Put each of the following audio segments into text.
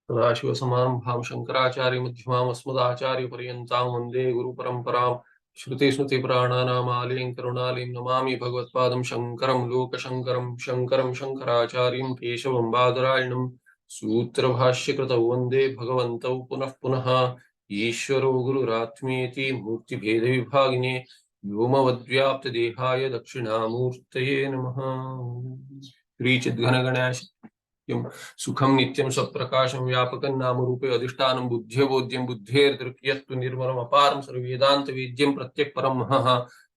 सदाशिवसमारम्भां शङ्कराचार्यमध्यमाम् अस्मदाचार्यपर्यन्तां वन्दे गुरुपरम्परां श्रुतिस्मृतिपुराणानामालयं करुणालयं नमामि भगवत्पादं शङ्करं लोकशङ्करं शङ्करं शङ्कराचार्यं केशवं बादरायणं सूत्रभाष्यकृतौ वन्दे भगवन्तौ पुनः पुनः ईश्वरो गुरुरात्मेति मूर्तिभेदविभागिने व्योमवद्व्याप्तदेहाय दक्षिणामूर्तये नमः। श्रीचिद्घनगणाय सुखम नित्यम सत्प्रकाशम व्यापकं नाम रूपे अधिष्ठानं बुद्ध्य बोध्यं बुद्धेर्दृक्यत्व निर्मलम अपारं सर्ववेदांत वेद्यं प्रत्यक् परम महः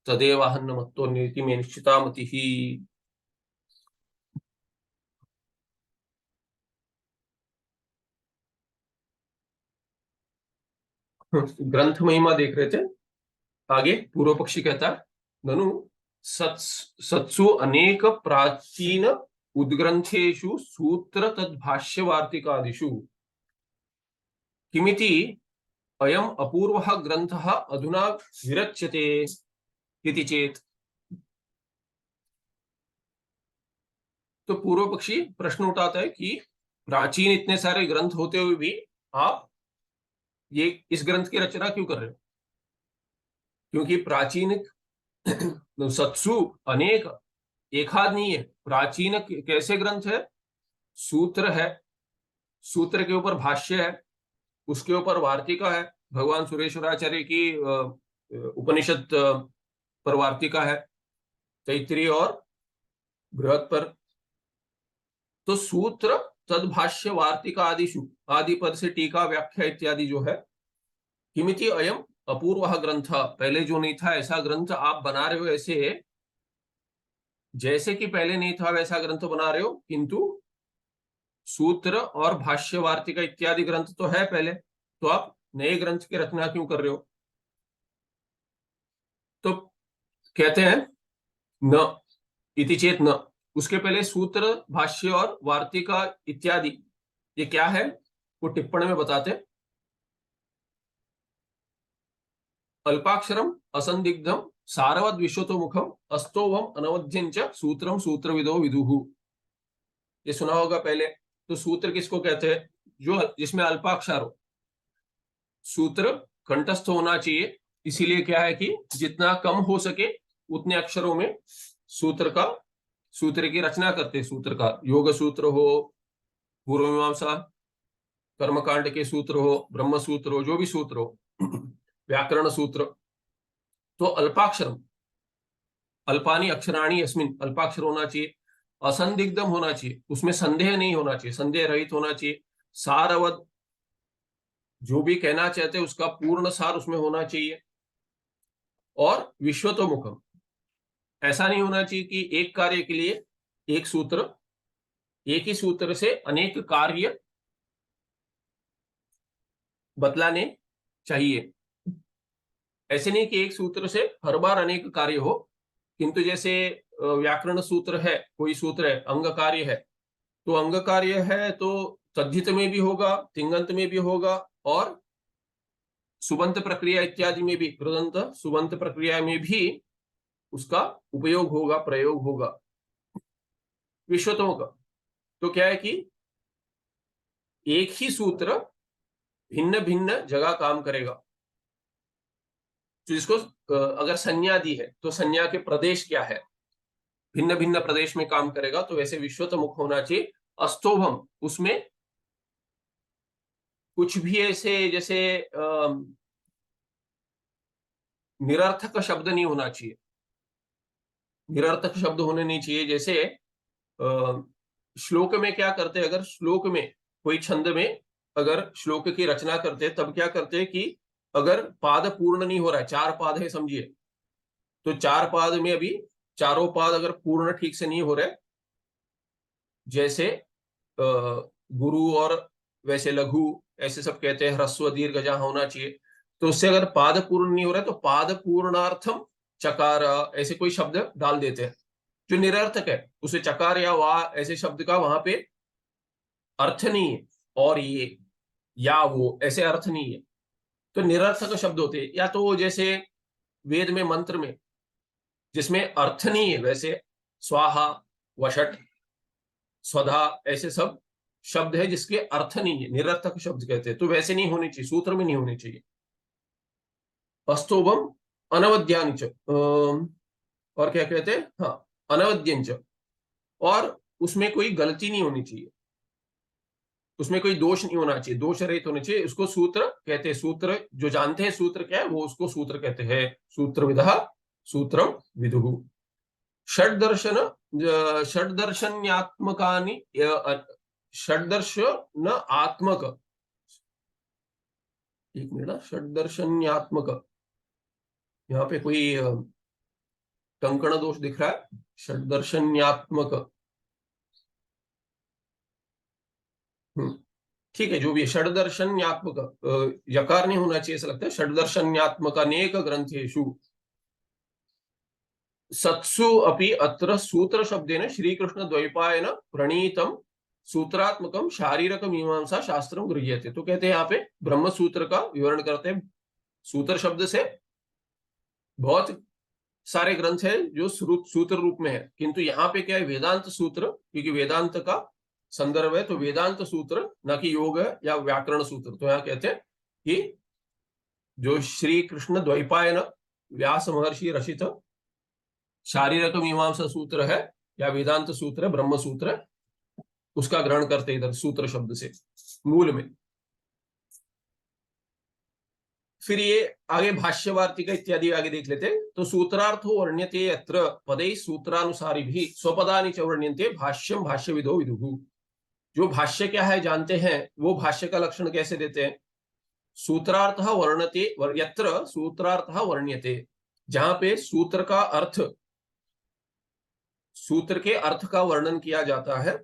तदेवाहन्नमत्तो नीति में निश्चितामतिः। ग्रंथ महिमा देख रहे थे। आगे पूर्व पक्षी कहता है ननु सत्सु अनेक प्राचीन उद्ग्रंथेषु सूत्र तद्भाष्य वार्तिकादिषु किमिति अयम अपूर्वः ग्रंथः अधुना विरच्यते इति चेत। तो पूर्व पक्षी प्रश्न उठाता है कि प्राचीन इतने सारे ग्रंथ होते हुए भी आप ये इस ग्रंथ की रचना क्यों कर रहे हो? क्योंकि प्राचीन सत्सु अनेक एकाध नहीं है। प्राचीन कैसे ग्रंथ है? सूत्र है, सूत्र के ऊपर भाष्य है, उसके ऊपर वार्तिका है, भगवान सुरेश्वराचार्य की उपनिषद पर वार्तिका है, तैत्तिरीय और बृहत् पर। तो सूत्र तद्भाष्य वार्तिका आदिषु, आदि पद से टीका व्याख्या इत्यादि जो है, किमिति अयम अपूर्वः ग्रंथ, पहले जो नहीं था ऐसा ग्रंथ आप बना रहे हो। ऐसे जैसे कि पहले नहीं था वैसा ग्रंथ बना रहे हो, किंतु सूत्र और भाष्य वार्तिका इत्यादि ग्रंथ तो है पहले, तो आप नए ग्रंथ की रचना क्यों कर रहे हो? तो कहते हैं न इति चेत न, उसके पहले सूत्र भाष्य और वार्तिका इत्यादि ये क्या है वो टिप्पणी में बताते। अल्पाक्षरम असंदिग्धम सारवद विश्वतो मुखम अस्तोवम अनवध्यं च सूत्रम सूत्रविदो विदुः। ये सुना होगा पहले। तो सूत्र किसको कहते हैं? जो जिसमें अल्पाक्षर हो। सूत्र कंठस्थ होना चाहिए, इसीलिए क्या है कि जितना कम हो सके उतने अक्षरों में सूत्र की रचना करते। सूत्र का योग सूत्र हो, पूर्व मीमांसा कर्मकांड के सूत्र हो, ब्रह्म सूत्र हो, जो भी सूत्र हो, व्याकरण सूत्र। तो अल्पाक्षरम, अल्पानी अक्षराणी अस्मिन, अल्पाक्षर होना चाहिए, असंदिग्धम होना चाहिए, उसमें संदेह नहीं होना चाहिए, संदेह रहित होना चाहिए, सारवद, जो भी कहना चाहते हैं उसका पूर्ण सार उसमें होना चाहिए, और विश्वतोमुखम, ऐसा नहीं होना चाहिए कि एक कार्य के लिए एक सूत्र, एक ही सूत्र से अनेक कार्य बतलाने चाहिए। ऐसे नहीं कि एक सूत्र से हर बार अनेक कार्य हो, किंतु जैसे व्याकरण सूत्र है, कोई सूत्र है, अंग कार्य है, तो अंग कार्य है तो तद्धित में भी होगा, तिंगंत में भी होगा, और सुबंत प्रक्रिया इत्यादि में भी, कृदंत सुबंत प्रक्रिया में भी उसका उपयोग होगा, प्रयोग होगा विश्वतों का। तो क्या है कि एक ही सूत्र भिन्न भिन्न जगह काम करेगा। तो जिसको अगर संज्ञा दी है तो संज्ञा के प्रदेश क्या है, भिन्न भिन्न प्रदेश में काम करेगा। तो वैसे विश्वतमुख होना चाहिए। अस्तोभम, उसमें कुछ भी ऐसे जैसे निरर्थक शब्द नहीं होना चाहिए, निरर्थक शब्द होने नहीं चाहिए। जैसे श्लोक में क्या करते हैं, अगर श्लोक में कोई छंद में अगर श्लोक की रचना करते हैं तब क्या करते हैं कि अगर पाद पूर्ण नहीं हो रहा है, चार पाद है समझिए, तो चार पाद में अभी चारों पाद अगर पूर्ण ठीक से नहीं हो रहे, जैसे गुरु और वैसे लघु ऐसे सब कहते हैं, ह्रस्व दीर्घ जहां होना चाहिए, तो उससे अगर पाद पूर्ण नहीं हो रहा है तो पाद पूर्णार्थम चकार ऐसे कोई शब्द डाल देते हैं जो निरर्थक है। उसे चकार या वा ऐसे शब्द का वहां पे अर्थ नहीं है, और ये या वो ऐसे अर्थ नहीं है, तो निरर्थक शब्द होते हैं। या तो जैसे वेद में मंत्र में जिसमें अर्थ नहीं है, वैसे स्वाहा वषट स्वधा ऐसे सब शब्द है जिसके अर्थ नहीं है, निरर्थक शब्द कहते हैं, तो वैसे नहीं होने चाहिए, सूत्र में नहीं होने चाहिए। अस्तोभम अनवद्यानि च, और क्या कहते हैं, हाँ, अनवद्यंच, और उसमें कोई गलती नहीं होनी चाहिए, उसमें कोई दोष नहीं होना चाहिए, दोष रहित होने चाहिए, उसको सूत्र कहते हैं। सूत्र जो जानते हैं सूत्र क्या है वो उसको सूत्र कहते हैं। सूत्र विदः सूत्रम विदुः। षड्दर्शन षड्दर्शन्यात्मकानि षड्दर्शन आत्मक, एक मिनट, षड्दर्शन्यात्मक, यहाँ पे कोई कंकण दोष दिख रहा है। षड्दर्शन्यात्मक, ठीक है, जो भी षड्दर्शन्यात्मक, यकार नहीं होना चाहिए ऐसा लगता है। षड्दर्शन्यात्मक अनेक ग्रंथेषु सत्सु अपि अत्र सूत्र शब्देन श्रीकृष्ण द्वैपायन प्रणीतम सूत्रात्मकम शारीरक मीमांसा शास्त्रम गृह्यते। तो कहते हैं यहाँ पे ब्रह्म सूत्र का विवरण करते हैं। सूत्र शब्द से बहुत सारे ग्रंथ है जो सूत्र रूप में है, किंतु यहाँ पे क्या है, वेदांत सूत्र, क्योंकि वेदांत का संदर्भ है, तो वेदांत सूत्र, न कि योग या व्याकरण सूत्र। तो यहाँ कहते हैं कि जो श्री कृष्ण द्वैपायन व्यास महर्षि रचित शारीरक मीमांसा सूत्र है या वेदांत सूत्र है, ब्रह्म सूत्र है, उसका ग्रहण करते इधर सूत्र शब्द से मूल में। फिर ये आगे भाष्य वार्तिका इत्यादि आगे देख लेते हैं। तो सूत्रार्थो वर्ण्यते अत्र पदैः सूत्रानुसारिभिः स्वपदानि च वर्ण्यन्ते भाष्यम भाष्यविदो विदुः। जो भाष्य क्या है जानते हैं, वो भाष्य का लक्षण कैसे देते हैं। सूत्रार्थः वर्ण्यते, यत्र सूत्रार्थः वर्ण्यते, जहां पे सूत्र का अर्थ, सूत्र के अर्थ का वर्णन किया जाता है।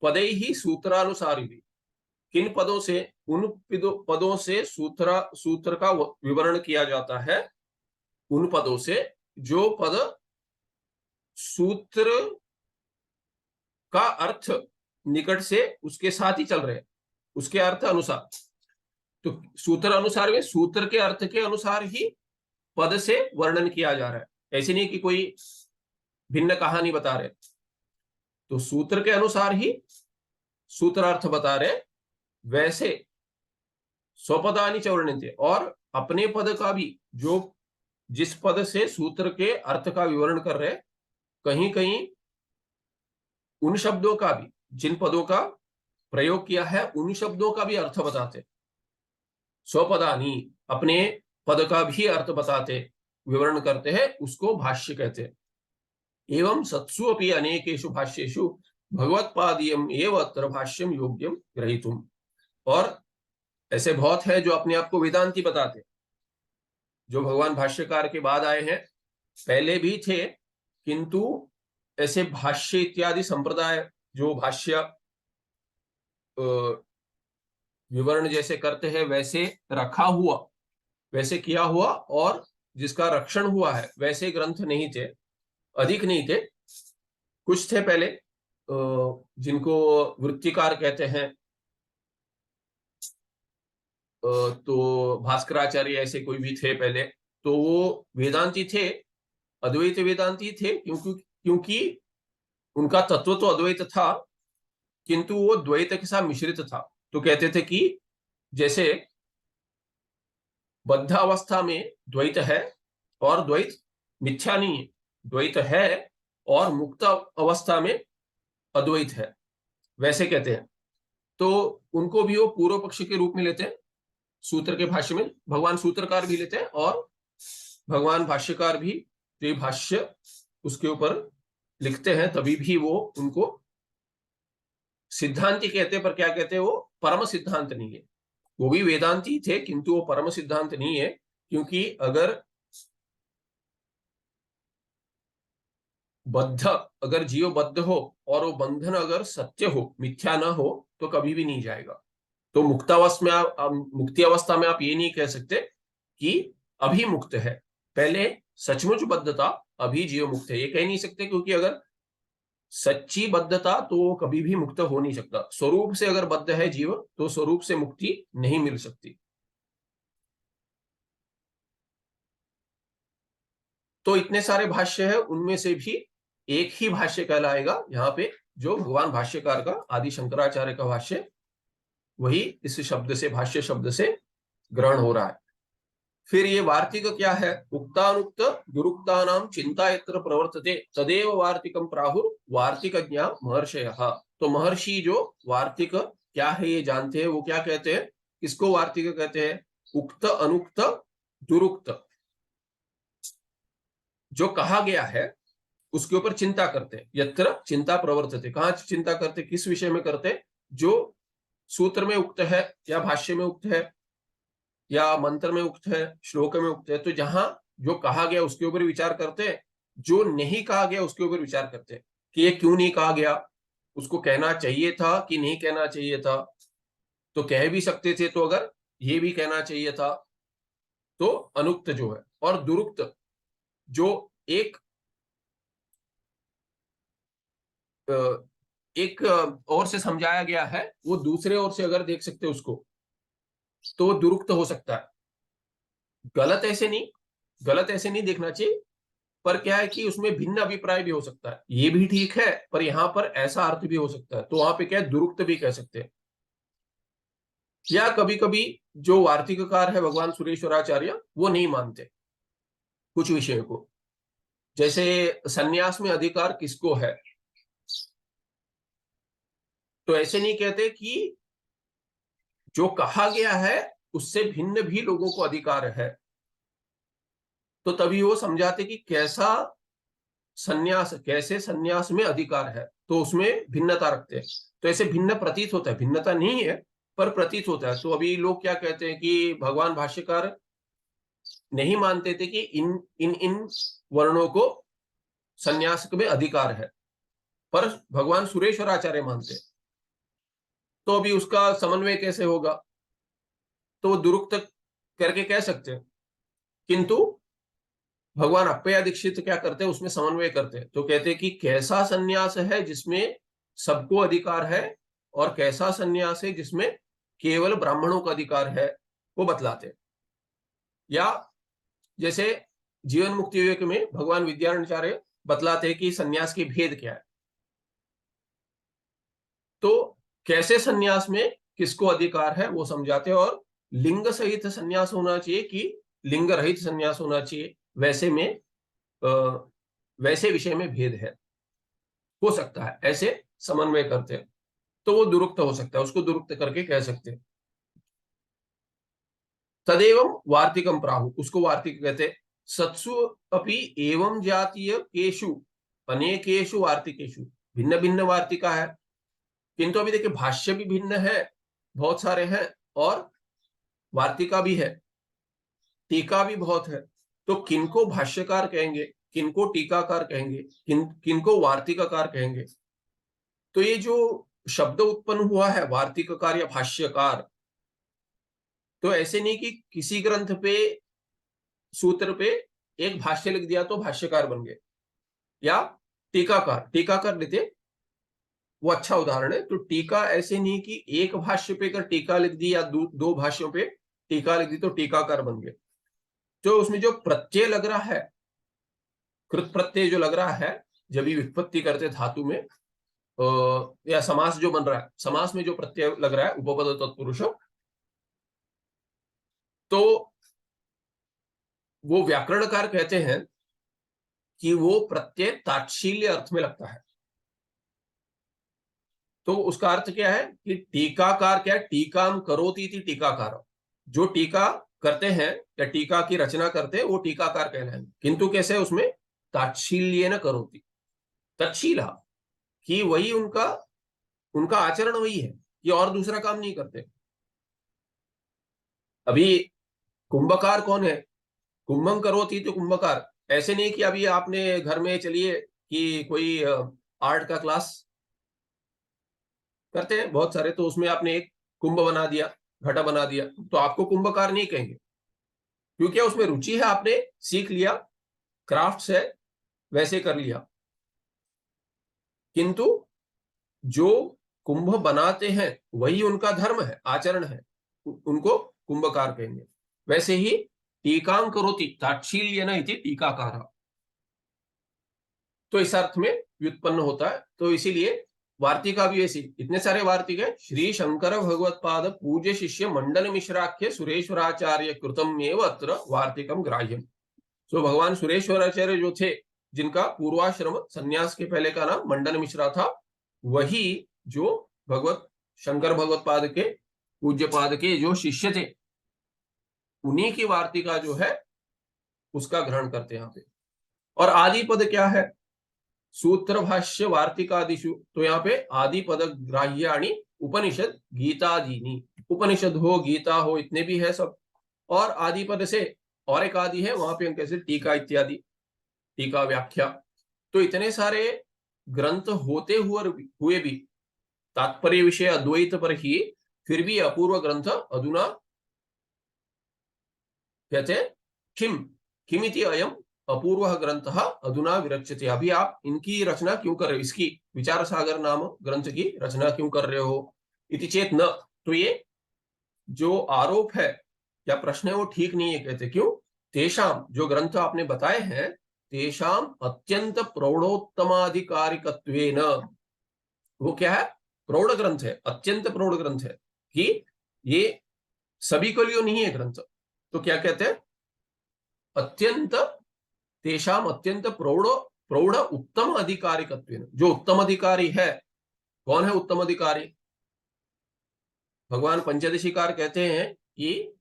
पदैः सूत्रानुसारिभिः, किन पदों से, उन पदों से सूत्र का विवरण किया जाता है, उन पदों से जो पद सूत्र का अर्थ निकट से उसके साथ ही चल रहे हैं, उसके अर्थ अनुसार। तो सूत्र अनुसार में सूत्र के अर्थ के अनुसार ही पद से वर्णन किया जा रहा है, ऐसे नहीं कि कोई भिन्न कहानी बता रहे। तो सूत्र के अनुसार ही सूत्रार्थ बता रहे, वैसे स्वपदानि च वर्ण्यन्ते, और अपने पद का भी, जो जिस पद से सूत्र के अर्थ का विवरण कर रहे, कहीं कहीं उन शब्दों का भी, जिन पदों का प्रयोग किया है उन शब्दों का भी अर्थ बताते। स्वपदानि, अपने पद का भी अर्थ बताते, विवरण करते हैं, उसको भाष्य कहते हैं। एवं सत्सु अपि अनेकेषु भाष्येषु भगवत्पादीयम् एव अत्र भाष्यम योग्यम ग्रहीतुम। और ऐसे बहुत है जो अपने आप को वेदांती बताते, जो भगवान भाष्यकार के बाद आए हैं, पहले भी थे, किंतु ऐसे भाष्य इत्यादि संप्रदाय जो भाष्य विवरण जैसे करते हैं वैसे रखा हुआ, वैसे किया हुआ, और जिसका रक्षण हुआ है, वैसे ग्रंथ नहीं थे, अधिक नहीं थे। कुछ थे पहले, जिनको वृत्तिकार कहते हैं, तो भास्कराचार्य ऐसे कोई भी थे पहले, तो वो वेदांती थे, अद्वैत वेदांती थे, क्योंकि उनका तत्व तो अद्वैत था, किंतु वो द्वैत के साथ मिश्रित था। तो कहते थे कि जैसे बद्ध अवस्था में द्वैत है और द्वैत मिथ्या नहीं है, द्वैत है, और मुक्त अवस्था में अद्वैत है, वैसे कहते हैं। तो उनको भी वो पूर्व पक्षी के रूप में लेते हैं सूत्र के भाष्य में, भगवान सूत्रकार भी लेते हैं, और भगवान भाष्यकार भी जो भाष्य उसके ऊपर लिखते हैं, तभी भी वो उनको सिद्धांति कहते हैं। पर क्या कहते हैं, वो परम सिद्धांत नहीं है। वो भी वेदांती थे, किंतु वो परम सिद्धांत नहीं है, क्योंकि अगर अगर जीव बद्ध हो और वो बंधन अगर सत्य हो, मिथ्या ना हो, तो कभी भी नहीं जाएगा। तो मुक्ति अवस्था में आप ये नहीं कह सकते कि अभी मुक्त है, पहले सचमुच बद्धता, अभी जीव मुक्त है, ये कह नहीं सकते, क्योंकि अगर सच्ची बद्धता तो वो कभी भी मुक्त हो नहीं सकता। स्वरूप से अगर बद्ध है जीव, तो स्वरूप से मुक्ति नहीं मिल सकती। तो इतने सारे भाष्य है, उनमें से भी एक ही भाष्य कहलाएगा यहाँ पे जो भगवान भाष्यकार का, आदि शंकराचार्य का भाष्य, वही इस शब्द से, भाष्य शब्द से ग्रहण हो रहा है। फिर ये वार्तिक क्या है? उक्तानुक्त दुरुक्तानाम चिंता यत्र प्रवर्तते तदेव वार्तिकम प्राहुर वार्तिकज्ञा महर्षयः। तो महर्षि जो वार्तिक क्या है ये जानते हैं, वो क्या कहते हैं? किसको वार्तिक कहते हैं? उक्त अनुक्त दुरुक्त, जो कहा गया है उसके ऊपर चिंता करते हैं। यत्र चिंता प्रवर्तते, कहाँ चिंता करते, किस विषय में करते? जो सूत्र में उक्त है या भाष्य में उक्त है या मंत्र में उक्त है, श्लोक में उक्त है, तो जहां जो कहा गया उसके ऊपर विचार करते हैं, जो नहीं कहा गया उसके ऊपर विचार करते हैं कि ये क्यों नहीं कहा गया, उसको कहना चाहिए था कि नहीं कहना चाहिए था, तो कह भी सकते थे, तो अगर ये भी कहना चाहिए था, तो अनुक्त जो है। और दुरुक्त, जो एक एक ओर से समझाया गया है, वो दूसरे ओर से अगर देख सकते उसको, तो दुरुक्त हो सकता है। गलत ऐसे नहीं, गलत ऐसे नहीं देखना चाहिए, पर क्या है कि उसमें भिन्न अभिप्राय भी हो सकता है, ये भी ठीक है पर यहां पर ऐसा अर्थ भी हो सकता है, तो वहां पे क्या है, दुरुक्त भी कह सकते हैं। या कभी कभी जो वार्तिककार है भगवान सुरेश्वराचार्य, वो नहीं मानते कुछ विषय को, जैसे सन्यास में अधिकार किसको है, तो ऐसे नहीं कहते कि जो कहा गया है उससे भिन्न भी लोगों को अधिकार है, तो तभी वो समझाते कि कैसा सन्यास, कैसे सन्यास में अधिकार है, तो उसमें भिन्नता रखते हैं। तो ऐसे भिन्न प्रतीत होता है, भिन्नता नहीं है पर प्रतीत होता है। तो अभी लोग क्या कहते हैं कि भगवान भाष्यकार नहीं मानते थे कि इन इन इन वर्णों को सन्यास में अधिकार है, पर भगवान सुरेश्वराचार्य मानते हैं। तो अभी उसका समन्वय कैसे होगा? तो वो दुरुक्त करके कह सकते हैं, किंतु भगवान अप्पया दीक्षित क्या करते हैं, उसमें समन्वय करते हैं। तो कहते हैं कि कैसा सन्यास है जिसमें सबको अधिकार है, और कैसा सन्यास है जिसमें केवल ब्राह्मणों का अधिकार है, वो बतलाते हैं। या जैसे जीवन मुक्ति विवेक में भगवान विद्यारण्याचार्य बतलाते हैं कि सन्यास के भेद क्या है। तो कैसे सन्यास में किसको अधिकार है वो समझाते हैं, और लिंग सहित सन्यास होना चाहिए कि लिंग रहित सन्यास होना चाहिए, वैसे में वैसे विषय में भेद है, हो सकता है, ऐसे समन्वय करते हैं। तो वो दुरुक्त हो सकता है, उसको दुरुक्त करके कह सकते हैं। तदेवं वार्तिकम प्राहु, उसको वार्तिक कहते हैं। सत्सु अपि एवं जातीय केशु अनेकेशु वार्तिकेशु, भिन्न भिन्न वार्तिका है, किंतु अभी देखिए भाष्य भी भिन्न है, बहुत सारे हैं, और वार्तिका भी है, टीका भी बहुत है। तो किनको भाष्यकार कहेंगे, किनको टीकाकार कहेंगे, किनको वार्तिककार कहेंगे? तो ये जो शब्द उत्पन्न हुआ है वार्तिककार या भाष्यकार, तो ऐसे नहीं कि किसी ग्रंथ पे, सूत्र पे एक भाष्य लिख दिया तो भाष्यकार बन गए, या टीकाकार, टीकाकार लेते, वो अच्छा उदाहरण है। तो टीका ऐसे नहीं कि एक भाष्य पे अगर टीका लिख दी या दो भाष्यों पे टीका लिख दी तो टीकाकार बन गए। तो उसमें जो प्रत्यय लग रहा है, कृत प्रत्यय जो लग रहा है, जब भी व्युत्पत्ति करते धातु में, या समास जो बन रहा है, समास में जो प्रत्यय लग रहा है उपपद तत्पुरुष, तो वो व्याकरणकार कहते हैं कि वो प्रत्यय ताच्छील्य अर्थ में लगता है। तो उसका अर्थ क्या है कि टीकाकार क्या है, टीकाम करोति थी टीकाकार, जो टीका करते हैं या टीका की रचना करते हैं वो टीकाकार कहलाएंगे, किंतु कैसे उसमें ताच्छील्य न करोति, तच्छीला, कि वही उनका उनका आचरण वही है, ये और दूसरा काम नहीं करते। अभी कुंभकार कौन है? कुंभम करोति तो कुंभकार, ऐसे नहीं कि अभी आपने घर में चलिए कि कोई आर्ट का क्लास करते हैं बहुत सारे, तो उसमें आपने एक कुंभ बना दिया, घटा बना दिया, तो आपको कुंभकार नहीं कहेंगे, क्योंकि उसमें रुचि है, आपने सीख लिया, क्राफ्ट है, वैसे कर लिया। किंतु जो कुंभ बनाते हैं वही उनका धर्म है, आचरण है, उनको कुंभकार कहेंगे। वैसे ही टीकां करोति ताच्छील्येन इति टीकाकार, तो इस अर्थ में व्युत्पन्न होता है। तो इसीलिए वार्तिका भी ऐसी, इतने सारे वार्तिक है। श्री शंकर भगवत पाद पूज्य शिष्य मंडन मिश्राख्य सुरेश्वराचार्य कृतम एव अत्र वार्तिकम ग्राह्यम। तो भगवान सुरेश्वराचार्य जो थे, जिनका पूर्वाश्रम संन्यास के पहले का नाम मंडन मिश्रा था, वही जो भगवत शंकर भगवत पाद के पूज्य पाद के जो शिष्य थे, उन्हीं की वार्तिका जो है उसका ग्रहण करते हैं यहाँ पे। और आदि पद क्या है? सूत्र भाष्य वार्तिकादिशु, तो यहाँ पे आदि पद ग्राह्याणि उपनिषद गीतादीनी, उपनिषद हो गीता हो इतने भी है सब। और आदि पद से और एक आदि है, वहां पे हम कैसे टीका इत्यादि, टीका व्याख्या। तो इतने सारे ग्रंथ होते हुए भी तात्पर्य विषय अद्वैत पर ही फिर भी अपूर्व ग्रंथ अधुना कहते किम किमिति अयम अपूर्व ग्रंथ अधुना विरच्यते। अभी आप इनकी रचना क्यों कर रहे हो, इसकी विचार सागर नाम ग्रंथ की रचना क्यों कर रहे हो? इति चेत न, तो ये जो आरोप है या प्रश्न है वो ठीक नहीं है। कहते क्यों? तेषाम, जो ग्रंथ आपने बताए हैं, तेषाम अत्यंत प्रौढ़ोत्तमाधिकारिकत्वेन, वो क्या है? प्रौढ़ ग्रंथ है, अत्यंत प्रौढ़ ग्रंथ है, कि ये सभी के लिए नहीं है ग्रंथ। तो क्या कहते हैं? अत्यंत तेषाम अत्यंत प्रौढ़ प्रौढ़ उत्तम अधिकारिकत्वेन, जो उत्तम अधिकारी है। कौन है उत्तम अधिकारी? भगवान पंचदशीकार कहते हैं कि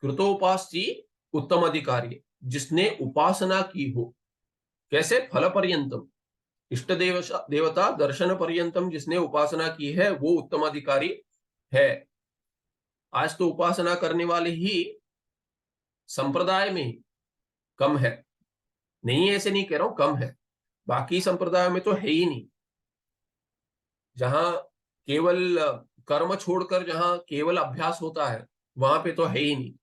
कृतोपास्ति उत्तम अधिकारी, जिसने उपासना की हो। कैसे? फल पर्यंतम, इष्ट देवता दर्शन पर्यंतम जिसने उपासना की है, वो उत्तम अधिकारी है। आज तो उपासना करने वाले ही संप्रदाय में कम है, नहीं ऐसे नहीं कह रहा हूं, कम है। बाकी संप्रदाय में तो है ही नहीं। जहां केवल कर्म छोड़कर जहां केवल अभ्यास होता है, वहां पे तो है ही नहीं।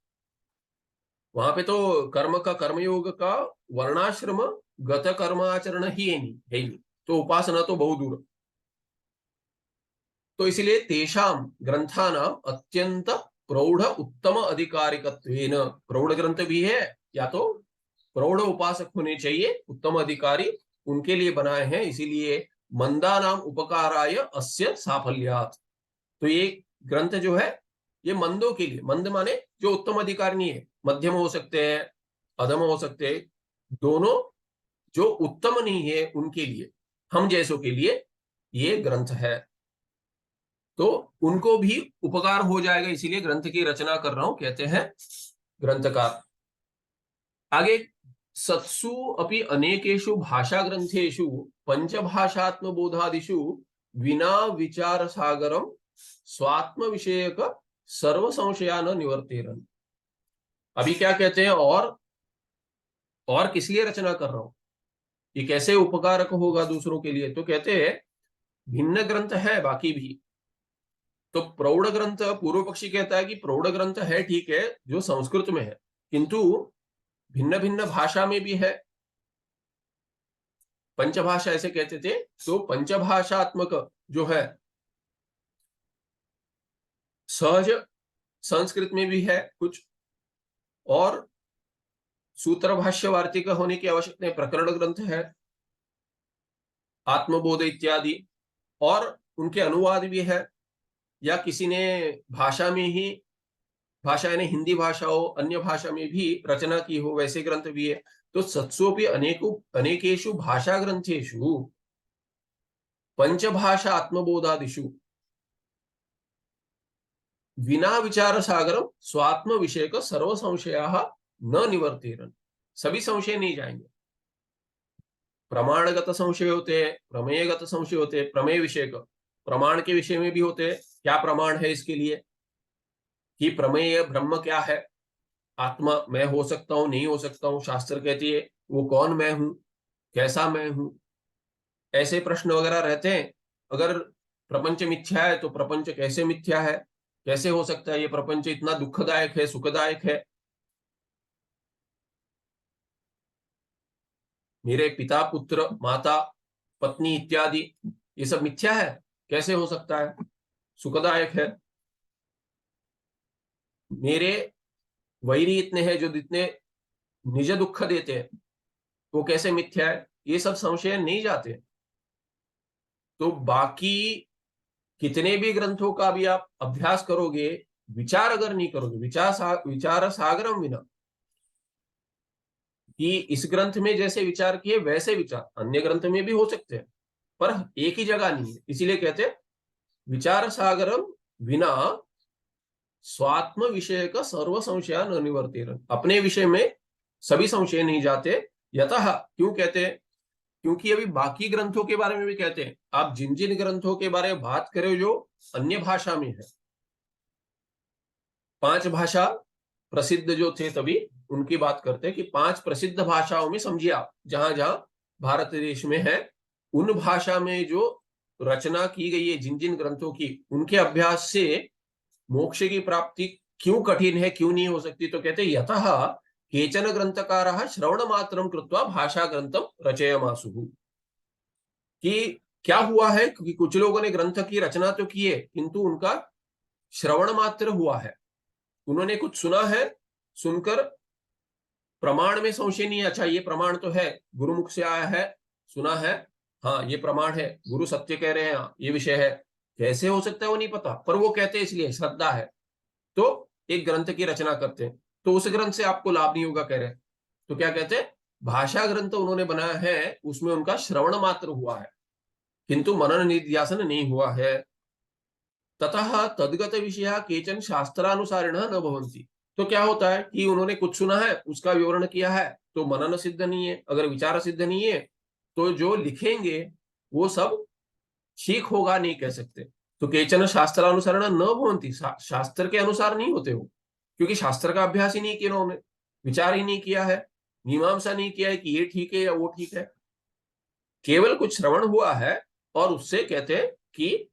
वहां पे तो कर्मयोग का वर्णाश्रम गत कर्माचरण ही है नहीं, है ही नहीं। तो उपासना तो बहुत दूर। तो इसलिए तेषाम ग्रंथानाम अत्यंत प्रौढ़ उत्तम अधिकारिकत्वेन, प्रौढ़ ग्रंथ भी है या तो प्रौढ़ उपासक होने चाहिए, उत्तम अधिकारी, उनके लिए बनाए हैं। इसीलिए मंदा नाम उपकाराय अस्य साफल्यात। तो ये ग्रंथ जो है, ये मंदों के लिए, मंद माने जो उत्तम अधिकारी नहीं है, मध्यम हो सकते हैं, अधम हो सकते हैं, दोनों जो उत्तम नहीं है उनके लिए, हम जैसों के लिए ये ग्रंथ है। तो उनको भी उपकार हो जाएगा, इसीलिए ग्रंथ की रचना कर रहा हूं, कहते हैं ग्रंथकार। आगे, सत्सु अपि अनेकेषु भाषा ग्रंथेषु पंचभाषात्म बोधादिषु विना विचार सागरम स्वात्म विषयक सर्व संशया न निवर्तेरन। अभी क्या कहते हैं? और किस लिए रचना कर रहा हूं, ये कैसे उपकारक होगा दूसरों के लिए? तो कहते हैं भिन्न ग्रंथ है बाकी भी। तो प्रौढ़ ग्रंथ, पूर्व पक्षी कहता है कि प्रौढ़ ग्रंथ है, ठीक है, जो संस्कृत में है, किंतु भिन्न भिन्न भाषा में भी है। पंचभाषा ऐसे कहते थे, तो पंचभाषात्मक जो है, सहज संस्कृत में भी है कुछ, और सूत्र भाष्य वार्तिक होने की आवश्यकता है, प्रकरण ग्रंथ है, आत्मबोध इत्यादि, और उनके अनुवाद भी है, या किसी ने भाषा में ही, भाषा यानी हिंदी भाषा हो, अन्य भाषा में भी रचना की हो, वैसे ग्रंथ भी है। तो सत्सोपि अनेकेषु भाषा ग्रंथेषु पंचभाषा आत्मबोधादिषु विना विचार सागरम स्वात्म विषय का सर्व संशय न निवर्तेरन। सभी संशय नहीं जाएंगे। प्रमाणगत संशय होते हैं, प्रमेयगत संशय होते हैं, प्रमेय विषय का, प्रमाण के विषय में भी होते हैं, क्या प्रमाण है इसके लिए, कि प्रमेय ब्रह्म क्या है, आत्मा मैं हो सकता हूं नहीं हो सकता हूं, शास्त्र कहती है वो कौन मैं हूं, कैसा मैं हूं, ऐसे प्रश्न वगैरह रहते हैं। अगर प्रपंच मिथ्या है तो प्रपंच कैसे मिथ्या है, कैसे हो सकता है ये प्रपंच इतना दुखदायक है, सुखदायक है, मेरे पिता पुत्र माता पत्नी इत्यादि ये सब मिथ्या है, कैसे हो सकता है, सुखदायक है। मेरे वैरी इतने हैं जो इतने निज दुख देते हैं, वो कैसे मिथ्या है, ये सब संशय नहीं जाते। तो बाकी कितने भी ग्रंथों का भी आप अभ्यास करोगे, विचार अगर नहीं करोगे, विचार सागरम विना, कि इस ग्रंथ में जैसे विचार किए वैसे विचार अन्य ग्रंथ में भी हो सकते हैं, पर एक ही जगह नहीं है। इसीलिए कहते हैं विचार सागरम विना स्वात्म विषय का सर्व संशय न निवर्तेरन। अपने विषय में सभी संशय नहीं जाते। यतः, क्यों कहते हैं? क्योंकि अभी बाकी ग्रंथों के बारे में भी कहते हैं। आप जिन जिन ग्रंथों के बारे में बात करें जो अन्य भाषा में है, 5 भाषा प्रसिद्ध जो थे तभी उनकी बात करते हैं कि 5 प्रसिद्ध भाषाओं में समझिए आप, जहां जहां भारत देश में है, उन भाषा में जो रचना की गई है जिन जिन ग्रंथों की, उनके अभ्यास से मोक्ष की प्राप्ति क्यों कठिन है, क्यों नहीं हो सकती? तो कहते हैं यतः केचन ग्रंथकारः श्रवण मात्रम कृत्वा भाषा ग्रंथम रचयमासुः। कि क्या हुआ है, क्योंकि कुछ लोगों ने ग्रंथ की रचना तो की है किंतु उनका श्रवण मात्र हुआ है, उन्होंने कुछ सुना है, सुनकर प्रमाण में संशय नहीं। अच्छा, ये प्रमाण तो है, गुरुमुख से आया है, सुना है, हाँ ये प्रमाण है, गुरु सत्य कह रहे हैं, हाँ ये विषय है, कैसे हो सकता है वो नहीं पता, पर वो कहते हैं इसलिए श्रद्धा है, तो एक ग्रंथ की रचना करते हैं, तो उस ग्रंथ से आपको लाभ नहीं होगा कह रहे हैं। तो क्या कहते हैं, भाषा ग्रंथ उन्होंने बनाया है, उसमें उनका श्रवण मात्र हुआ है किंतु मनन निध्यासन नहीं हुआ है। ततः तद्गत विषय केचन शास्त्रानुसारिण न भवन्ति। तो क्या होता है कि उन्होंने कुछ सुना है, उसका विवरण किया है, तो मनन सिद्ध नहीं है, अगर विचार सिद्ध नहीं है तो जो लिखेंगे वो सब ठीक होगा नहीं कह सकते। तो केचन शास्त्रानुसारिण न भवन्ति, शास्त्र के अनुसार नहीं होते वो, क्योंकि शास्त्र का अभ्यास ही नहीं किया उन्होंने, विचार ही नहीं किया है, मीमांसा नहीं किया है कि ये ठीक है या वो ठीक है, केवल कुछ श्रवण हुआ है और उससे कहते हैं कि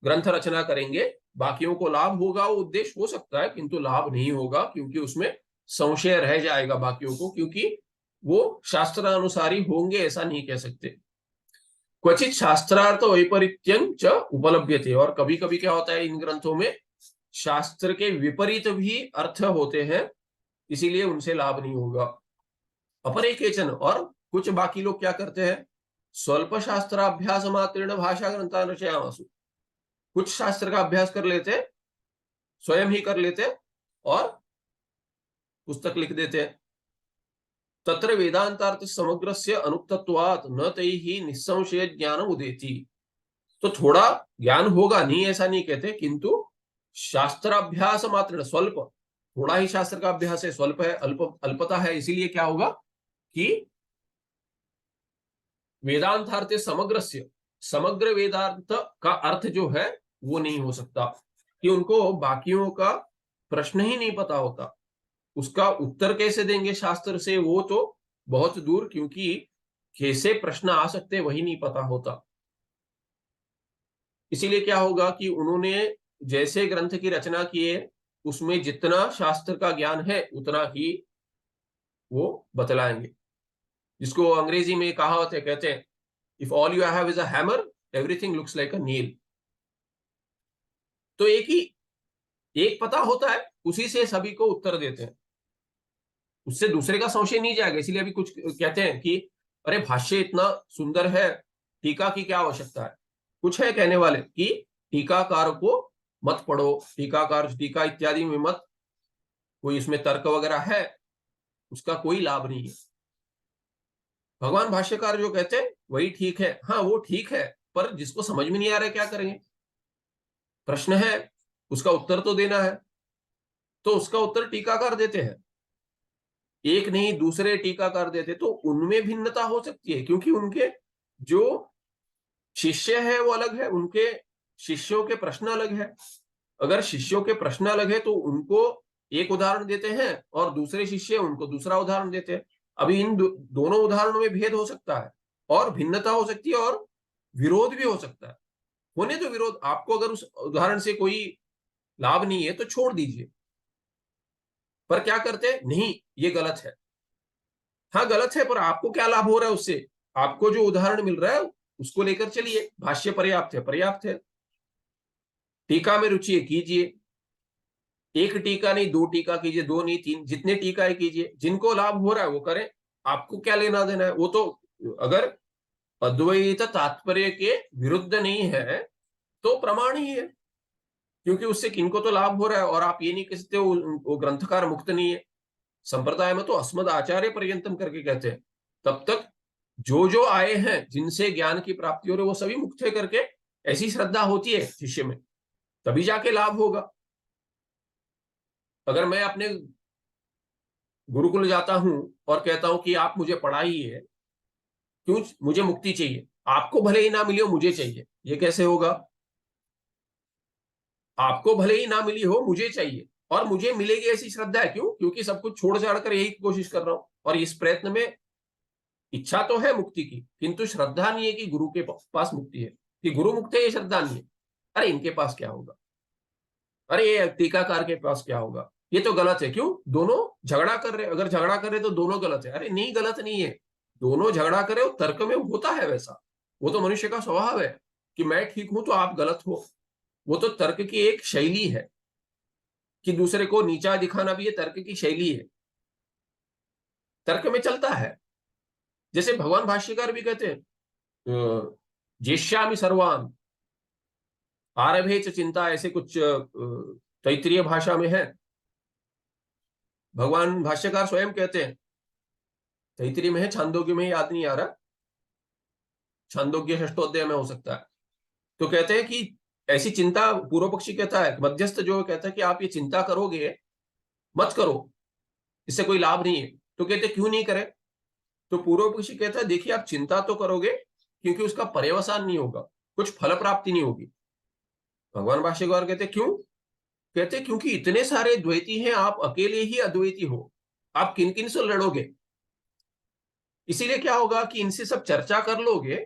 ग्रंथ रचना करेंगे, बाकियों को लाभ होगा, वो उद्देश्य हो सकता है किंतु लाभ नहीं होगा, क्योंकि उसमें संशय रह जाएगा बाकियों को, क्योंकि वो शास्त्रानुसारी होंगे ऐसा नहीं कह सकते। क्वचित शास्त्रार्थ वैपरीत्यं च उपलभ्यते, और कभी कभी क्या होता है इन ग्रंथों में शास्त्र के विपरीत भी अर्थ होते हैं, इसीलिए उनसे लाभ नहीं होगा। अपरे केचन, और कुछ बाकी लोग क्या करते हैं, स्वल्प शास्त्राभ्यास मात्रेण भाषा ग्रंथान रचयामासु, कुछ शास्त्र का अभ्यास कर लेते, स्वयं ही कर लेते और पुस्तक लिख देते हैं। तत्र वेदांतार्थ समग्रस्य अनुक्तत्वात् न तैहि निस्संशय ज्ञान उदेति। तो थोड़ा ज्ञान होगा, नहीं ऐसा नहीं कहते, किंतु शास्त्राभ्यास मात्र स्वल्प, थोड़ा ही शास्त्र का अभ्यास है, स्वल्प है, अल्पता है, इसीलिए क्या होगा कि वेदांतार्थ समग्रस्य, समग्र वेदांत का अर्थ जो है वो नहीं हो सकता, कि उनको बाकियों का प्रश्न ही नहीं पता होता, उसका उत्तर कैसे देंगे शास्त्र से, वो तो बहुत दूर, क्योंकि कैसे प्रश्न आ सकते वही नहीं पता होता। इसीलिए क्या होगा कि उन्होंने जैसे ग्रंथ की रचना की है, उसमें जितना शास्त्र का ज्ञान है उतना ही वो बतलाएंगे। जिसको अंग्रेजी में कहावत है, कहते हैं if all you have is a hammer everything looks like a nail. तो एक पता होता है, उसी से सभी को उत्तर देते हैं, उससे दूसरे का संशय नहीं जाएगा। इसीलिए अभी कुछ कहते हैं कि अरे भाष्य इतना सुंदर है, टीका की क्या आवश्यकता है। कुछ है कहने वाले कि टीकाकार को मत पढ़ो, टीकाकार टीका इत्यादि में मत, कोई इसमें तर्क वगैरह है, उसका कोई लाभ नहीं है। भगवान भाष्यकार जो कहते हैं वही ठीक है, हाँ वो ठीक है, पर जिसको समझ में नहीं आ रहा है क्या करेंगे, प्रश्न है, उसका उत्तर तो देना है, तो उसका उत्तर टीकाकार देते हैं, एक नहीं दूसरे टीकाकार देते, तो उनमें भिन्नता हो सकती है, क्योंकि उनके जो शिष्य है वो अलग है, उनके शिष्यों के प्रश्न अलग है। अगर शिष्यों के प्रश्न अलग है तो उनको एक उदाहरण देते हैं और दूसरे शिष्य उनको दूसरा उदाहरण देते हैं। अभी इन दोनों उदाहरणों में भेद हो सकता है और भिन्नता हो सकती है और विरोध भी हो सकता है। होने तो विरोध, आपको अगर उस उदाहरण से कोई लाभ नहीं है तो छोड़ दीजिए, पर क्या करते नहीं, ये गलत है, हाँ गलत है, पर आपको क्या लाभ हो रहा है उससे, आपको जो उदाहरण मिल रहा है उसको लेकर चलिए, भाष्य पर्याप्त है, पर्याप्त है, टीका में रुचि है कीजिए, एक टीका नहीं दो टीका कीजिए, दो नहीं तीन, जितने टीका है कीजिए, जिनको लाभ हो रहा है वो करें, आपको क्या लेना देना है। वो तो अगर अद्वैत तात्पर्य के विरुद्ध नहीं है तो प्रमाण ही है, क्योंकि उससे किनको तो लाभ हो रहा है। और आप ये नहीं कह सकते वो ग्रंथकार मुक्त नहीं है। संप्रदाय में तो अस्मद आचार्य पर्यंतम करके कहते हैं, तब तक जो जो आए हैं जिनसे ज्ञान की प्राप्ति हो रही है वो सभी मुक्त है करके ऐसी श्रद्धा होती है शिष्य में, तभी जाके लाभ होगा। अगर मैं अपने गुरुकुल जाता हूं और कहता हूं कि आप मुझे पढ़ाइए, क्यों, मुझे मुक्ति चाहिए, आपको भले ही ना मिली हो मुझे चाहिए, ये कैसे होगा? आपको भले ही ना मिली हो मुझे चाहिए और मुझे मिलेगी ऐसी श्रद्धा है। क्यों? क्योंकि सब कुछ छोड़ छाड़ कर यही कोशिश कर रहा हूं, और इस प्रयत्न में इच्छा तो है मुक्ति की, किंतु श्रद्धा नहीं है कि गुरु के पास मुक्ति है, कि गुरु मुक्त है ये श्रद्धा नहीं है। अरे इनके पास क्या होगा, अरे ये टीकाकार के पास क्या होगा, ये तो गलत है। क्यों? दोनों झगड़ा कर रहे, अगर झगड़ा कर रहे तो दोनों गलत है। अरे नहीं, गलत नहीं है, दोनों झगड़ा करे, तर्क में होता है वैसा, वो तो मनुष्य का स्वभाव है कि मैं ठीक हूं तो आप गलत हो। वो तो तर्क की एक शैली है कि दूसरे को नीचा दिखाना भी ये तर्क की शैली है, तर्क में चलता है। जैसे भगवान भाष्यकार भी कहते हैं जेष्यामि सर्वान आरभे च चिंता, ऐसे कुछ तैत्तिरीय भाषा में है। भगवान भाष्यकार स्वयं कहते हैं, तैत्तिरीय में है, छांदोग्य में याद नहीं आ रहा, छांदोग्य षष्ठोध्याय में हो सकता है। तो कहते हैं कि ऐसी चिंता, पूर्व पक्षी कहता है, मध्यस्थ जो कहता है कि आप ये चिंता करोगे मत करो, इससे कोई लाभ नहीं है। तो कहते क्यों नहीं करे? तो पूर्व पक्षी कहता है देखिए आप चिंता तो करोगे क्योंकि उसका पर्यवसान नहीं होगा, कुछ फल प्राप्ति नहीं होगी। भगवान भाष्यकार कहते क्यों? कहते क्योंकि इतने सारे द्वैती हैं, आप अकेले ही अद्वैती हो, आप किन किन से लड़ोगे? इसीलिए क्या होगा कि इनसे सब चर्चा कर लोगे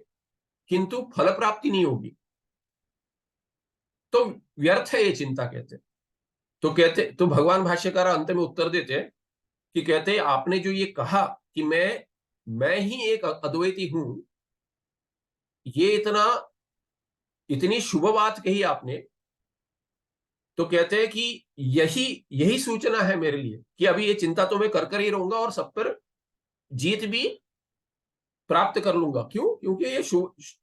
किंतु फल प्राप्ति नहीं होगी, तो व्यर्थ है ये चिंता। कहते तो कहते तो भगवान भाष्यकार अंत में उत्तर देते कि कहते आपने जो ये कहा कि मैं ही एक अद्वैती हूं, ये इतनी शुभ बात कही आपने। तो कहते हैं कि यही यही सूचना है मेरे लिए कि अभी ये चिंता तो मैं कर ही रहूंगा और सब पर जीत भी प्राप्त कर लूंगा। क्यों? क्योंकि ये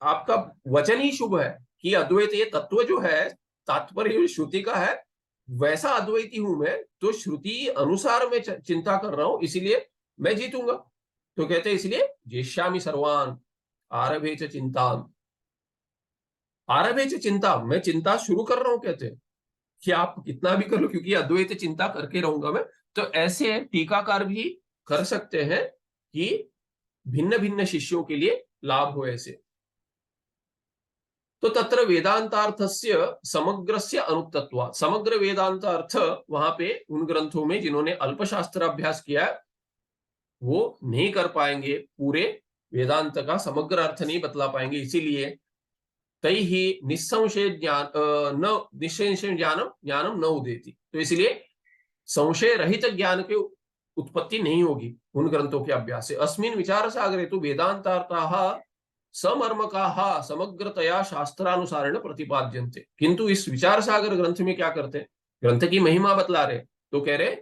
आपका वचन ही शुभ है कि अद्वैत ये तत्व जो है, तात्पर्य श्रुति का है, वैसा अद्वैती हूं मैं, तो श्रुति अनुसार मैं चिंता कर रहा हूं, इसीलिए मैं जीतूंगा। तो कहते हैं इसलिए जेष्यामि सर्वान आरभे च चिंता, आरभे च चिंता, मैं चिंता शुरू कर रहा हूं। कहते हैं कि आप कितना भी कर लो, क्योंकि अद्वैत चिंता करके रहूंगा मैं। तो ऐसे टीकाकार भी कर सकते हैं कि भिन्न भिन्न शिष्यों के लिए लाभ हो ऐसे। तो तत्र वेदांतार्थस्य समग्रस्य अनुक्तत्वात्, समग्र वेदांत अर्थ वहां पे उन ग्रंथों में जिन्होंने अल्पशास्त्र अभ्यास किया वो नहीं कर पाएंगे, पूरे वेदांत का समग्र अर्थ नहीं बतला पाएंगे। इसीलिए तैः निस्संशय ज्ञान न निस्संशय ज्ञानम न उदेति, तो इसलिए संशय रहित ज्ञान की उत्पत्ति नहीं होगी उन ग्रंथों के अभ्यास से। अस्मिन् विचार सागरे तो वेदांतार्थाः समर्मकाः समग्रतया शास्त्रानुसारेण प्रतिपाद्यन्ते। किंतु इस विचार सागर ग्रंथ में क्या करते हैं, ग्रंथ की महिमा बतला रहे, तो कह रहे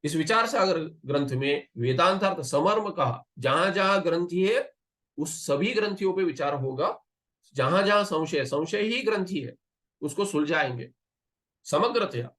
इस विचार सागर ग्रंथ में वेदांतार्थ समर्मकाः, जहां जहां ग्रंथि है उस सभी ग्रंथियों पे विचार होगा, जहां जहां संशय, संशय ही ग्रंथि है, उसको सुलझाएंगे, समग्रतया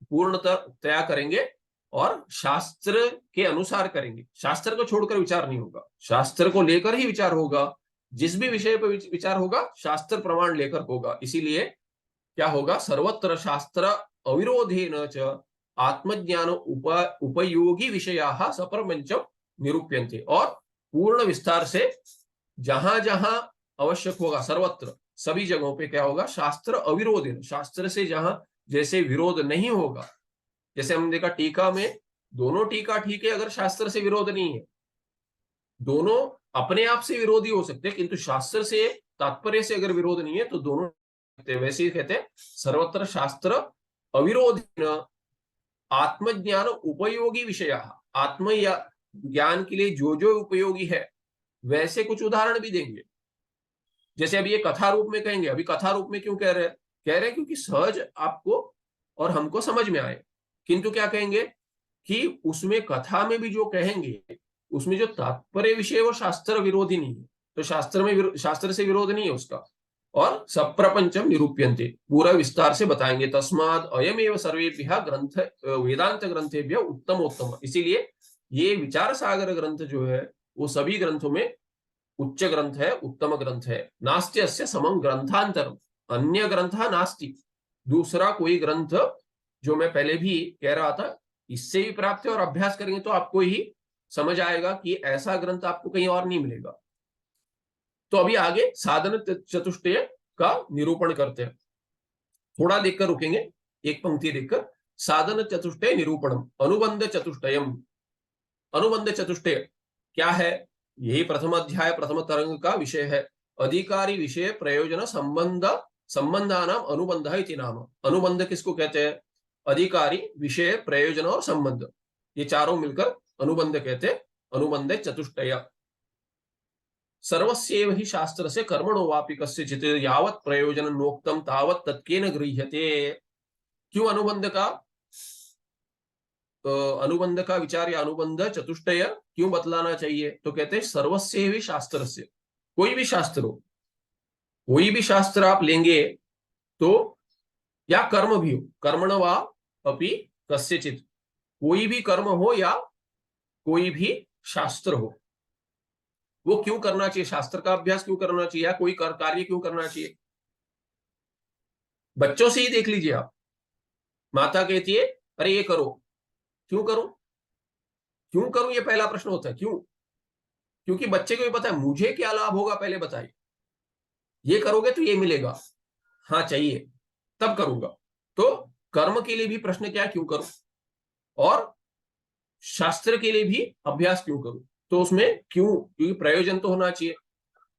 पूर्णतया करेंगे और शास्त्र के अनुसार करेंगे। शास्त्र को छोड़कर विचार नहीं होगा, शास्त्र को लेकर ही विचार होगा। जिस भी विषय पर विचार होगा शास्त्र प्रमाण लेकर होगा। इसीलिए क्या होगा, सर्वत्र शास्त्र अविरोधेन च आत्मज्ञान उपयोगी विषयाः सप्रपंचम निरूप्यन्ते, और पूर्ण विस्तार से जहां जहां आवश्यक होगा सर्वत्र सभी जगहों पे क्या होगा, शास्त्र अविरोधेन, शास्त्र से जहां जैसे विरोध नहीं होगा। जैसे हमने देखा टीका में, दोनों टीका ठीक है अगर शास्त्र से विरोध नहीं है, दोनों अपने आप से विरोधी हो सकते हैं, किंतु शास्त्र से तात्पर्य से अगर विरोध नहीं है तो दोनों वैसे ही कहते हैं सर्वत्र शास्त्र अविरोधेन आत्मज्ञान उपयोगी विषय, आत्म या ज्ञान के लिए जो जो उपयोगी है वैसे कुछ उदाहरण भी देंगे। जैसे अभी ये कथा रूप में कहेंगे, अभी कथा रूप में क्यों कह रहे हैं, क्योंकि सहज आपको और हमको समझ में आए। किंतु क्या कहेंगे कि उसमें कथा में भी जो कहेंगे उसमें जो तात्पर्य विषय वो शास्त्र विरोधी नहीं है, तो शास्त्र से विरोध नहीं है उसका। और सप्रपंचम निरूप्यन्ते, पूरा विस्तार से बताएंगे। तस्माद अयमेव सर्वेभ्यः ग्रंथ वेदांत ग्रंथेभ्यः उत्तमोत्तम, इसीलिए ये विचार सागर ग्रंथ जो है वो सभी ग्रंथों में उच्च ग्रंथ है, उत्तम ग्रंथ है। नास्ति अस्य समं ग्रंथांतरम, अन्य ग्रंथ नास्ति, दूसरा कोई ग्रंथ, जो मैं पहले भी कह रहा था, इससे भी प्राप्त है। और अभ्यास करेंगे तो आपको ही समझ आएगा कि ऐसा ग्रंथ आपको कहीं और नहीं मिलेगा। तो अभी आगे साधन चतुष्टय का निरूपण करते हैं। थोड़ा देखकर रुकेंगे, एक पंक्ति देखकर। साधन चतुष्टय निरूपणम अनुबंध चतुष्टयम। अनुबंध चतुष्टय क्या है? यही प्रथम अध्याय प्रथम तरंग का विषय है। अधिकारी विषय प्रयोजन संबंध संबंधानाम अनुबंध इति नाम। अनुबंध किसको कहते हैं? अधिकारी, विषय, प्रयोजन और संबंध, ये चारों मिलकर अनुबंध कहते हैं। अनुबंध चतुष्टय। सर्वस्यैव हि शास्त्रस्य कर्मणो वापि कस्यचित् यावत् प्रयोजन नोक्तम तावत् तत्केन गृह्यते। क्यों अनुबंध का विचार या अनुबंध चतुष्टय क्यों बतलाना चाहिए? तो कहते हैं सर्वस्यैव शास्त्रस्य, कोई भी शास्त्र हो, कोई भी शास्त्र आप लेंगे तो, या कर्म भी हो, कर्मण वा अपि कस्यचित्, कोई भी कर्म हो या कोई भी शास्त्र हो, वो क्यों करना चाहिए? शास्त्र का अभ्यास क्यों करना चाहिए, या कोई कार्य क्यों करना चाहिए? बच्चों से ही देख लीजिए आप। माता कहती है अरे ये करो, क्यों करूं? क्यों करूं, ये पहला प्रश्न होता है। क्यों? क्योंकि बच्चे को भी पता है मुझे क्या लाभ होगा, पहले बताइए। ये करोगे तो ये मिलेगा, हाँ चाहिए, तब करूंगा। तो कर्म के लिए भी प्रश्न क्या, क्यों करूं? और शास्त्र के लिए भी अभ्यास क्यों करूं? तो उसमें क्यों, क्योंकि प्रयोजन तो होना चाहिए।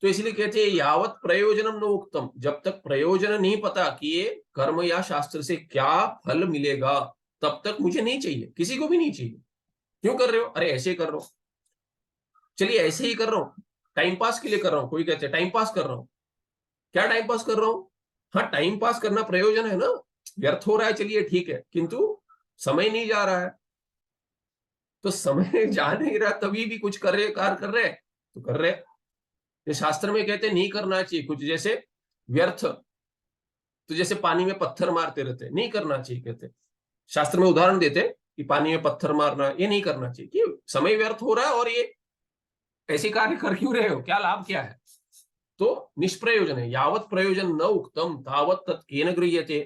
तो इसलिए कहते हैं यावत प्रयोजनम न उक्तम, जब तक प्रयोजन नहीं पता कि ये कर्म या शास्त्र से क्या फल मिलेगा, तब तक मुझे नहीं चाहिए, किसी को भी नहीं चाहिए। क्यों कर रहे हो? अरे ऐसे कर रहा हूं, चलिए ऐसे ही कर रहा हूं, टाइम पास के लिए कर रहा हूं। कोई कहते हैं टाइम पास कर रहा हूं, क्या टाइम पास कर रहा हूं? हाँ टाइम पास करना प्रयोजन है ना, व्यर्थ हो रहा है, चलिए ठीक है, किंतु समय नहीं जा रहा है। तो समय जा नहीं रहा, तभी भी कुछ कर रहे, कार्य कर रहे, तो कर रहे। ये शास्त्र में कहते नहीं करना चाहिए कुछ, जैसे व्यर्थ, तो जैसे पानी में पत्थर मारते रहते, नहीं करना चाहिए। कहते शास्त्र में उदाहरण देते कि पानी में पत्थर मारना ये नहीं करना चाहिए, कि समय व्यर्थ हो रहा है, और ये ऐसे कार्य कर क्यों रहे हो, क्या लाभ क्या है? तो निष्प्रयोजन है। यावत प्रयोजन न उक्तम तावत तत्केन गृह्यते।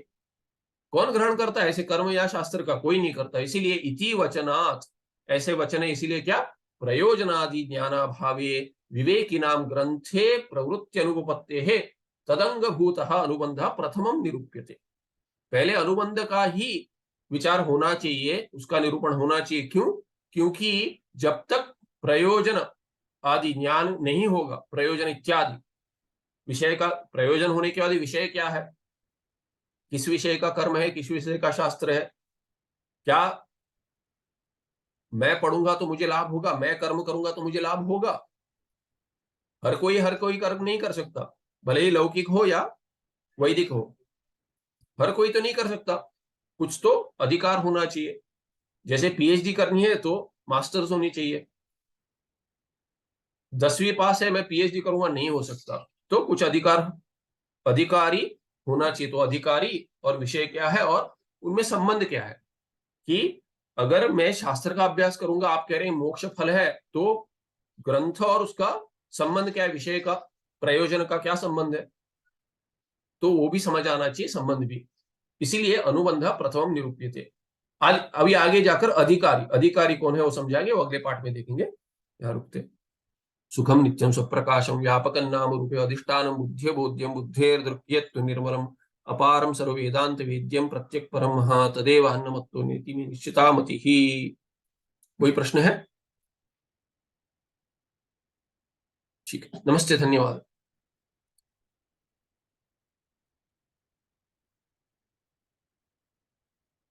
कौन ग्रहण करता है ऐसे कर्म या शास्त्र का? कोई नहीं करता। इसीलिए इति वचनात्, ऐसे वचन है, इसीलिए क्या, प्रयोजनादि ज्ञानाभावे विवेकिनाम ग्रंथे प्रवृत्ति अनुपत्ते है तदंग भूत अनुबंध प्रथमम निरूप्यते। पहले अनुबंध का ही विचार होना चाहिए, उसका निरूपण होना चाहिए। क्यों? क्योंकि जब तक प्रयोजन आदि ज्ञान नहीं होगा, प्रयोजन इत्यादि विषय का, प्रयोजन होने के बाद विषय क्या है, किस विषय का कर्म है, किस विषय का शास्त्र है, क्या मैं पढ़ूंगा तो मुझे लाभ होगा, मैं कर्म करूंगा तो मुझे लाभ होगा? हर कोई कर्म नहीं कर सकता, भले ही लौकिक हो या वैदिक हो, हर कोई तो नहीं कर सकता। कुछ तो अधिकार होना चाहिए। जैसे पीएचडी करनी है तो मास्टर्स होनी चाहिए। 10वीं पास है, मैं पीएचडी करूंगा, नहीं हो सकता। तो कुछ अधिकारी होना चाहिए। तो अधिकारी और विषय क्या है, और उनमें संबंध क्या है, कि अगर मैं शास्त्र का अभ्यास करूंगा, आप कह रहे हैं मोक्ष फल है, तो ग्रंथ और उसका संबंध क्या है, विषय का, प्रयोजन का क्या संबंध है, तो वो भी समझ आना चाहिए, संबंध भी। इसीलिए अनुबंध प्रथम निरूप्यते। अभी आगे जाकर अधिकारी कौन है वो समझाएंगे, वो अगले पार्ट में देखेंगे। यहाँ रुकते। सुखम नित्यम स्वप्रकाशम व्यापकं नाम रूपे अधिष्ठानं बुद्ध्य बोध्यम बुद्धेर्दृक्यत्व निर्मलम अपारम सर्ववेदांत वेद्यम प्रत्यक परम महा तदेव अन्नमत्तो नेति में निश्चिता मति ही। कोई प्रश्न है? ठीक है, नमस्ते, धन्यवाद।